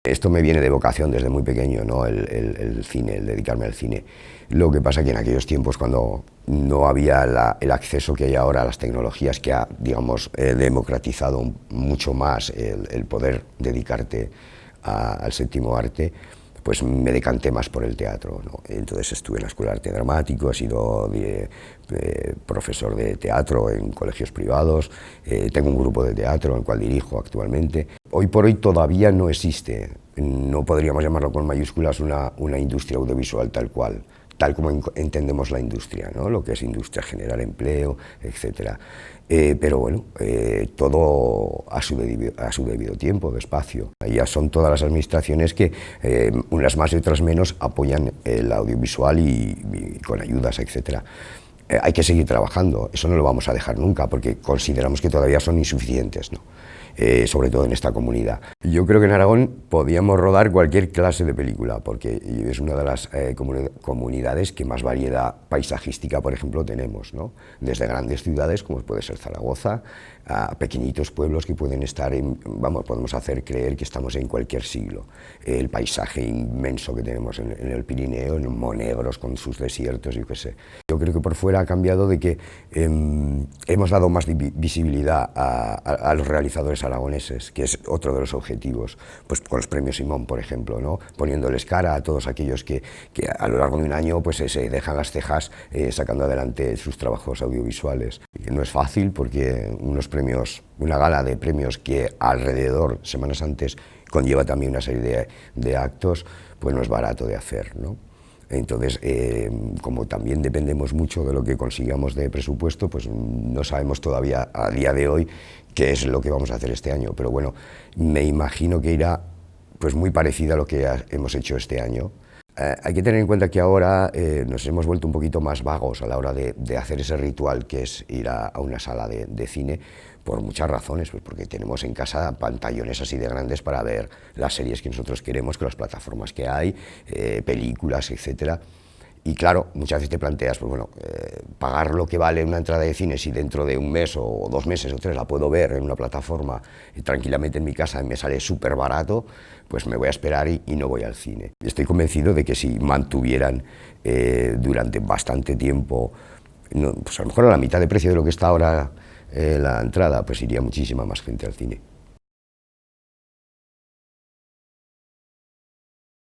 Esto me viene de vocación desde muy pequeño, ¿no? El cine, el dedicarme al cine. Lo que pasa que en aquellos tiempos, cuando no había el acceso que hay ahora a las tecnologías, que ha, digamos, democratizado mucho más el poder dedicarte al séptimo arte, pues me decanté más por el teatro, ¿no? Entonces estuve en la Escuela de Arte Dramático, he sido profesor de teatro en colegios privados, tengo un grupo de teatro en el cual dirijo actualmente. Hoy por hoy todavía no existe, no podríamos llamarlo con mayúsculas una industria audiovisual tal como entendemos la industria, ¿no? Lo que es industria, generar empleo, etc. Pero bueno, todo a su debido tiempo, despacio. Ya son todas las administraciones que, unas más y otras menos, apoyan el audiovisual y con ayudas, etc. Hay que seguir trabajando, eso no lo vamos a dejar nunca, porque consideramos que todavía son insuficientes, ¿no? Sobre todo en esta comunidad. Yo creo que en Aragón podíamos rodar cualquier clase de película, porque es una de las comunidades que más variedad paisajística, por ejemplo, tenemos, ¿no? Desde grandes ciudades, como puede ser Zaragoza, a pequeñitos pueblos que pueden estar podemos hacer creer que estamos en cualquier siglo. El paisaje inmenso que tenemos en el Pirineo, en Monegros con sus desiertos, yo qué sé. Yo creo que por fuera ha cambiado de que hemos dado más visibilidad a los realizadores aragoneses, que es otro de los objetivos, pues con los premios Simón, por ejemplo, ¿no? Poniéndoles cara a todos aquellos que a lo largo de un año pues, se dejan las cejas sacando adelante sus trabajos audiovisuales. Y no es fácil porque una gala de premios que alrededor, semanas antes, conlleva también una serie de actos, pues no es barato de hacer, ¿no? Entonces, como también dependemos mucho de lo que consigamos de presupuesto, pues no sabemos todavía a día de hoy qué es lo que vamos a hacer este año, pero bueno, me imagino que irá pues muy parecida a lo que hemos hecho este año. Hay que tener en cuenta que ahora nos hemos vuelto un poquito más vagos a la hora de hacer ese ritual que es ir a una sala de cine, por muchas razones, pues porque tenemos en casa pantallones así de grandes para ver las series que nosotros queremos, con las plataformas que hay, películas, etc. Y claro, muchas veces te planteas, pues bueno, pagar lo que vale una entrada de cine, si dentro de un mes o 2 meses o 3 la puedo ver en una plataforma tranquilamente en mi casa y me sale súper barato, pues me voy a esperar y no voy al cine. Estoy convencido de que si mantuvieran durante bastante tiempo, pues a lo mejor a la mitad de precio de lo que está ahora la entrada, pues iría muchísima más gente al cine.